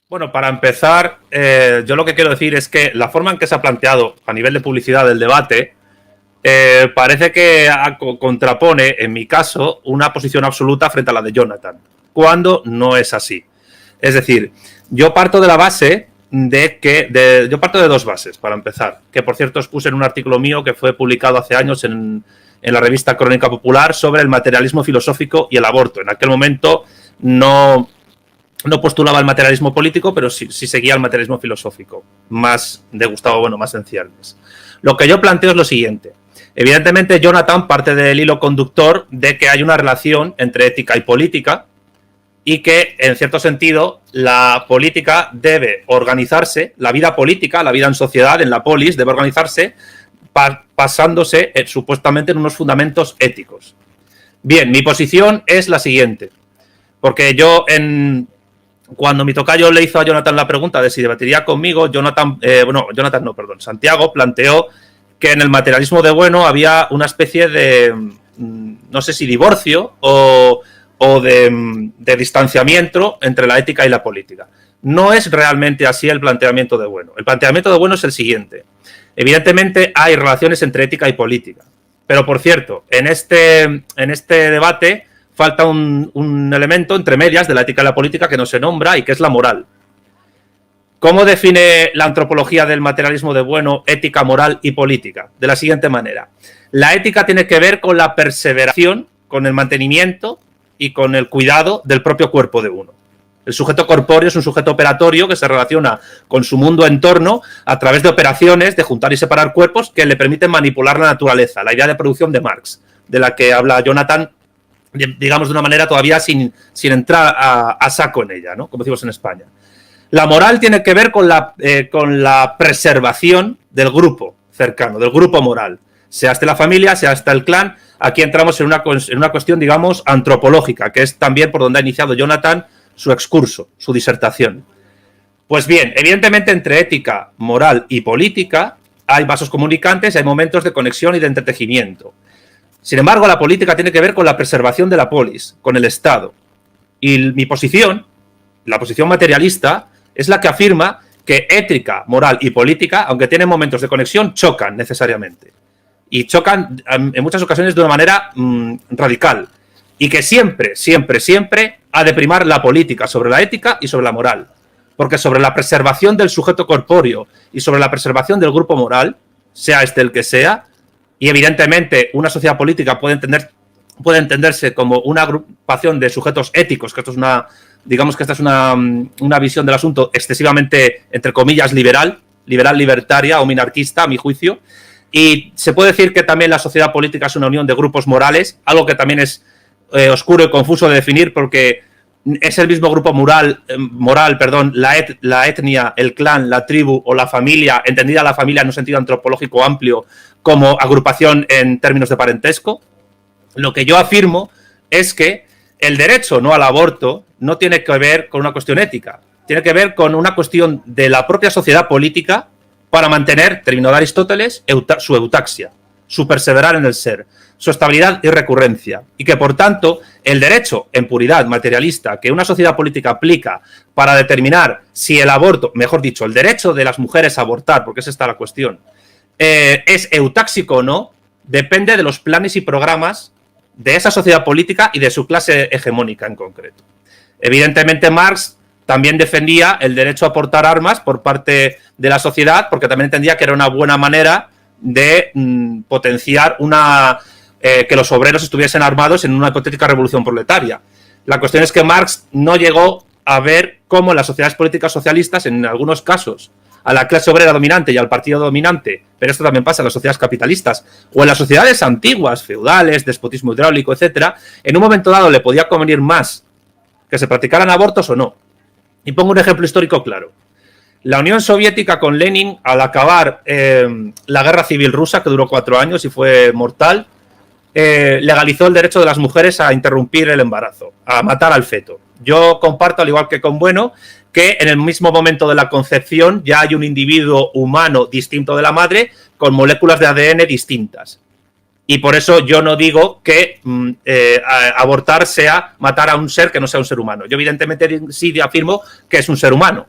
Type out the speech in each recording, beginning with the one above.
Bueno, para empezar, yo lo que quiero decir es que la forma en que se ha planteado a nivel de publicidad del debate parece que contrapone, en mi caso, una posición absoluta frente a la de Jonathan, cuando no es así. Es decir, yo parto de la base yo parto de dos bases, para empezar, que por cierto expuse en un artículo mío que fue publicado hace años en la revista Crónica Popular sobre el materialismo filosófico y el aborto. En aquel momento no postulaba el materialismo político, pero sí seguía el materialismo filosófico, más de Gustavo Bueno, más en ciernes. Lo que yo planteo es lo siguiente. Evidentemente, Jonathan parte del hilo conductor de que hay una relación entre ética y política y que, en cierto sentido, la política debe organizarse, la vida política, la vida en sociedad, en la polis, debe organizarse basándose supuestamente en unos fundamentos éticos. Bien, mi posición es la siguiente, porque cuando mi tocayo le hizo a Jonathan la pregunta de si debatiría conmigo, Santiago planteó que en el materialismo de Bueno había una especie de, no sé si divorcio o de distanciamiento entre la ética y la política. No es realmente así el planteamiento de Bueno. El planteamiento de Bueno es el siguiente. Evidentemente hay relaciones entre ética y política, pero por cierto, en este debate falta un elemento entre medias de la ética y la política que no se nombra y que es la moral. ¿Cómo define la antropología del materialismo de Bueno ética, moral y política? De la siguiente manera. La ética tiene que ver con la perseveración, con el mantenimiento y con el cuidado del propio cuerpo de uno. El sujeto corpóreo es un sujeto operatorio que se relaciona con su mundo entorno a través de operaciones de juntar y separar cuerpos que le permiten manipular la naturaleza, la idea de producción de Marx, de la que habla Jonathan, digamos de una manera todavía sin entrar a saco en ella, ¿no? Como decimos en España. La moral tiene que ver con la preservación del grupo cercano, del grupo moral, sea hasta la familia, sea hasta el clan. Aquí entramos en una cuestión, digamos, antropológica, que es también por donde ha iniciado Jonathan su excurso, su disertación. Pues bien, evidentemente entre ética, moral y política hay vasos comunicantes y hay momentos de conexión y de entretejimiento. Sin embargo, la política tiene que ver con la preservación de la polis, con el Estado. Y mi posición, la posición materialista, es la que afirma que ética, moral y política, aunque tienen momentos de conexión, chocan necesariamente. Y chocan en muchas ocasiones de una manera radical. Y que siempre, siempre, siempre ha de primar la política sobre la ética y sobre la moral. Porque sobre la preservación del sujeto corpóreo y sobre la preservación del grupo moral, sea este el que sea, y evidentemente una sociedad política puede entenderse como una agrupación de sujetos éticos, que esto es una visión del asunto excesivamente, entre comillas, libertaria o minarquista, a mi juicio. Y se puede decir que también la sociedad política es una unión de grupos morales, algo que también es oscuro y confuso de definir porque es el mismo grupo moral, la etnia, el clan, la tribu o la familia, entendida la familia en un sentido antropológico amplio como agrupación en términos de parentesco. Lo que yo afirmo es que el derecho no al aborto no tiene que ver con una cuestión ética, tiene que ver con una cuestión de la propia sociedad política para mantener, terminó de Aristóteles, su eutaxia, su perseverar en el ser, su estabilidad y recurrencia, y que por tanto el derecho en puridad materialista que una sociedad política aplica para determinar si el aborto, mejor dicho, el derecho de las mujeres a abortar, porque esa está la cuestión, es eutáxico o no, depende de los planes y programas de esa sociedad política y de su clase hegemónica en concreto. Evidentemente Marx también defendía el derecho a portar armas por parte de la sociedad, porque también entendía que era una buena manera de potenciar que los obreros estuviesen armados en una hipotética revolución proletaria. La cuestión es que Marx no llegó a ver cómo las sociedades políticas socialistas, en algunos casos, a la clase obrera dominante y al partido dominante, pero esto también pasa en las sociedades capitalistas, o en las sociedades antiguas, feudales, despotismo hidráulico, etcétera, en un momento dado le podía convenir más que se practicaran abortos o no. Y pongo un ejemplo histórico claro. La Unión Soviética con Lenin, al acabar la guerra civil rusa, que duró 4 años y fue mortal, legalizó el derecho de las mujeres a interrumpir el embarazo, a matar al feto. Yo comparto, al igual que con Bueno, que en el mismo momento de la concepción ya hay un individuo humano distinto de la madre con moléculas de ADN distintas. Y por eso yo no digo que abortar sea matar a un ser que no sea un ser humano. Yo evidentemente sí afirmo que es un ser humano.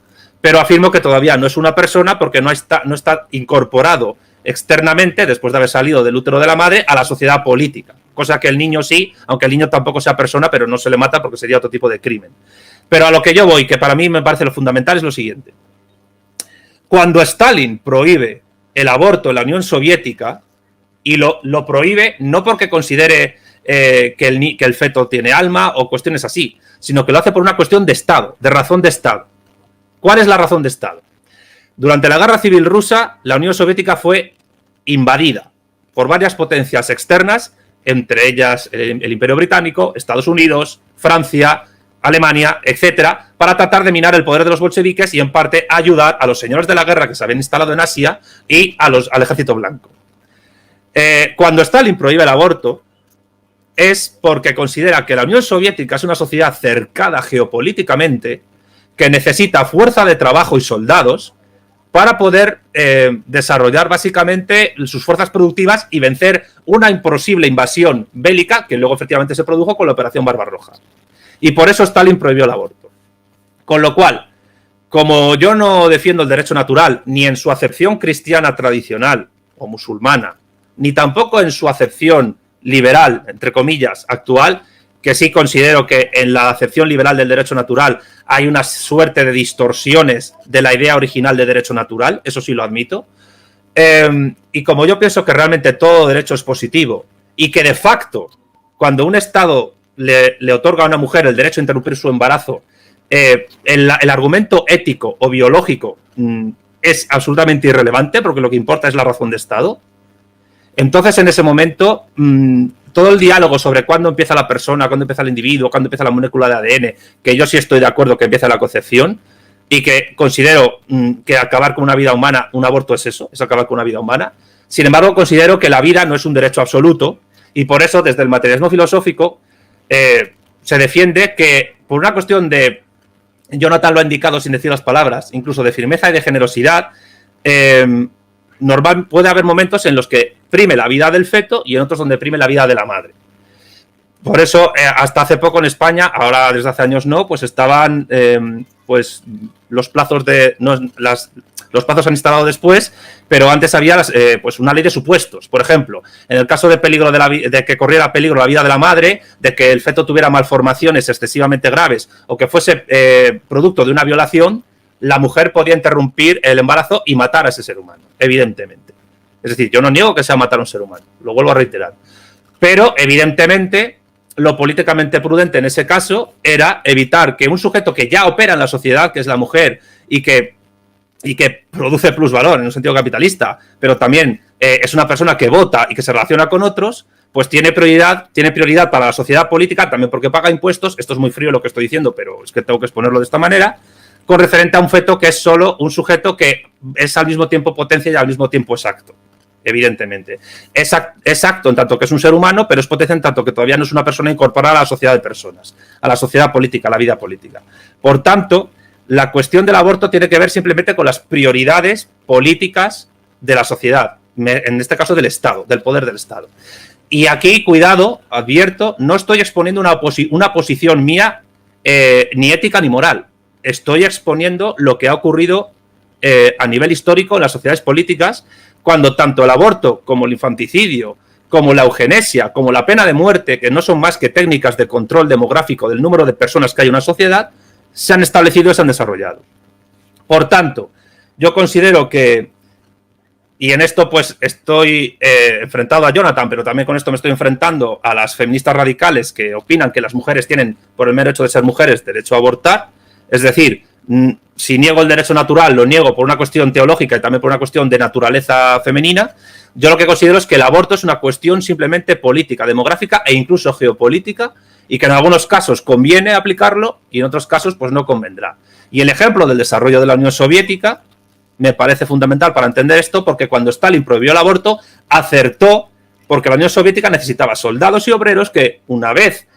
pero afirmo que todavía no es una persona porque no está incorporado externamente, después de haber salido del útero de la madre, a la sociedad política. Cosa que el niño sí, aunque el niño tampoco sea persona, pero no se le mata porque sería otro tipo de crimen. Pero a lo que yo voy, que para mí me parece lo fundamental, es lo siguiente. Cuando Stalin prohíbe el aborto en la Unión Soviética, y lo prohíbe no porque considere que el feto tiene alma o cuestiones así, sino que lo hace por una cuestión de Estado, de razón de Estado. ¿Cuál es la razón de Estado? Durante la Guerra Civil Rusa, la Unión Soviética fue invadida por varias potencias externas, entre ellas el Imperio Británico, Estados Unidos, Francia, Alemania, etcétera, para tratar de minar el poder de los bolcheviques y en parte ayudar a los señores de la guerra que se habían instalado en Asia y al ejército blanco. Cuando Stalin prohíbe el aborto es porque considera que la Unión Soviética es una sociedad cercada geopolíticamente que necesita fuerza de trabajo y soldados para poder desarrollar básicamente sus fuerzas productivas y vencer una imposible invasión bélica que luego efectivamente se produjo con la Operación Barbarroja. Y por eso Stalin prohibió el aborto. Con lo cual, como yo no defiendo el derecho natural ni en su acepción cristiana tradicional o musulmana, ni tampoco en su acepción liberal, entre comillas, actual, que sí considero que en la acepción liberal del derecho natural hay una suerte de distorsiones de la idea original de derecho natural, eso sí lo admito. Y como yo pienso que realmente todo derecho es positivo y que de facto, cuando un Estado le otorga a una mujer el derecho a interrumpir su embarazo, el argumento ético o biológico es absolutamente irrelevante porque lo que importa es la razón de Estado. Entonces, en ese momento, todo el diálogo sobre cuándo empieza la persona, cuándo empieza el individuo, cuándo empieza la molécula de ADN, que yo sí estoy de acuerdo que empieza la concepción y que considero que acabar con una vida humana, un aborto es eso, es acabar con una vida humana. Sin embargo, considero que la vida no es un derecho absoluto y por eso, desde el materialismo filosófico, se defiende que por una cuestión de, Jonathan lo ha indicado sin decir las palabras, incluso de firmeza y de generosidad, normal, puede haber momentos en los que prime la vida del feto y en otros donde prime la vida de la madre. Por eso, hasta hace poco en España, ahora desde hace años no, pues estaban, pues los plazos los plazos han instalado después, pero antes había pues una ley de supuestos. Por ejemplo, en el caso de peligro de que corriera peligro la vida de la madre, de que el feto tuviera malformaciones excesivamente graves o que fuese producto de una violación, la mujer podía interrumpir el embarazo y matar a ese ser humano, evidentemente. Es decir, yo no niego que sea matar a un ser humano, lo vuelvo a reiterar. Pero, evidentemente, lo políticamente prudente en ese caso era evitar que un sujeto que ya opera en la sociedad, que es la mujer, y que produce plusvalor en un sentido capitalista, pero también es una persona que vota y que se relaciona con otros, pues tiene prioridad para la sociedad política, también porque paga impuestos. Esto es muy frío lo que estoy diciendo, pero es que tengo que exponerlo de esta manera, con referente a un feto que es solo un sujeto que es al mismo tiempo potencia y al mismo tiempo exacto, evidentemente. Exacto en tanto que es un ser humano, pero es potencia en tanto que todavía no es una persona incorporada a la sociedad de personas, a la sociedad política, a la vida política. Por tanto, la cuestión del aborto tiene que ver simplemente con las prioridades políticas de la sociedad, en este caso del Estado, del poder del Estado. Y aquí, cuidado, advierto, no estoy exponiendo una posición mía ni ética ni moral. Estoy exponiendo lo que ha ocurrido a nivel histórico en las sociedades políticas, cuando tanto el aborto como el infanticidio, como la eugenesia, como la pena de muerte, que no son más que técnicas de control demográfico del número de personas que hay en una sociedad, se han establecido y se han desarrollado. Por tanto, yo considero que, y en esto pues estoy enfrentado a Jonathan, pero también con esto me estoy enfrentando a las feministas radicales que opinan que las mujeres tienen, por el mero hecho de ser mujeres, derecho a abortar. Es decir, si niego el derecho natural, lo niego por una cuestión teológica y también por una cuestión de naturaleza femenina. Yo lo que considero es que el aborto es una cuestión simplemente política, demográfica e incluso geopolítica, y que en algunos casos conviene aplicarlo y en otros casos pues no convendrá. Y el ejemplo del desarrollo de la Unión Soviética me parece fundamental para entender esto, porque cuando Stalin prohibió el aborto, acertó, porque la Unión Soviética necesitaba soldados y obreros que, una vez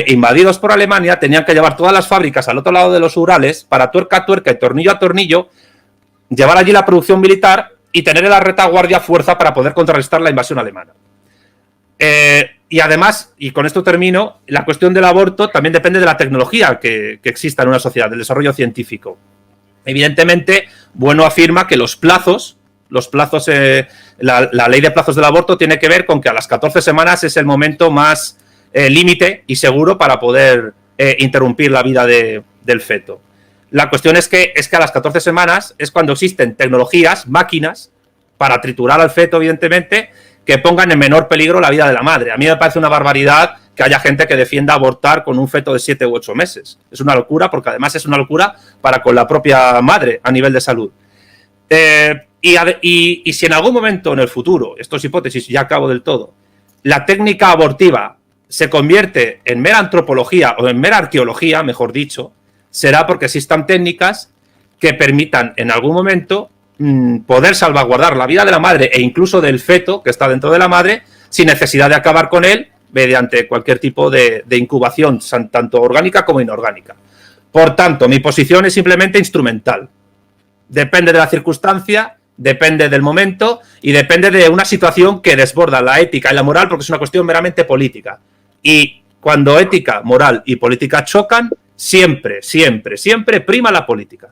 invadidos por Alemania, tenían que llevar todas las fábricas al otro lado de los Urales para tuerca a tuerca y tornillo a tornillo, llevar allí la producción militar y tener en la retaguardia fuerza para poder contrarrestar la invasión alemana. Y además, y con esto termino, la cuestión del aborto también depende de la tecnología que exista en una sociedad, del desarrollo científico. Evidentemente, Bueno afirma que los plazos, la ley de plazos del aborto tiene que ver con que a las 14 semanas es el momento más límite y seguro para poder interrumpir la vida del feto. La cuestión es que a las 14 semanas es cuando existen tecnologías, máquinas, para triturar al feto, evidentemente, que pongan en menor peligro la vida de la madre. A mí me parece una barbaridad que haya gente que defienda abortar con un feto de 7 u 8 meses. Es una locura, porque además es una locura para con la propia madre a nivel de salud. Y si en algún momento en el futuro, esto es hipótesis, ya acabo del todo, la técnica abortiva se convierte en mera antropología o en mera arqueología, mejor dicho, será porque existan técnicas que permitan en algún momento poder salvaguardar la vida de la madre e incluso del feto que está dentro de la madre sin necesidad de acabar con él mediante cualquier tipo de incubación, tanto orgánica como inorgánica. Por tanto, mi posición es simplemente instrumental. Depende de la circunstancia, depende del momento y depende de una situación que desborda la ética y la moral porque es una cuestión meramente política. Y cuando ética, moral y política chocan, siempre, siempre, siempre prima la política.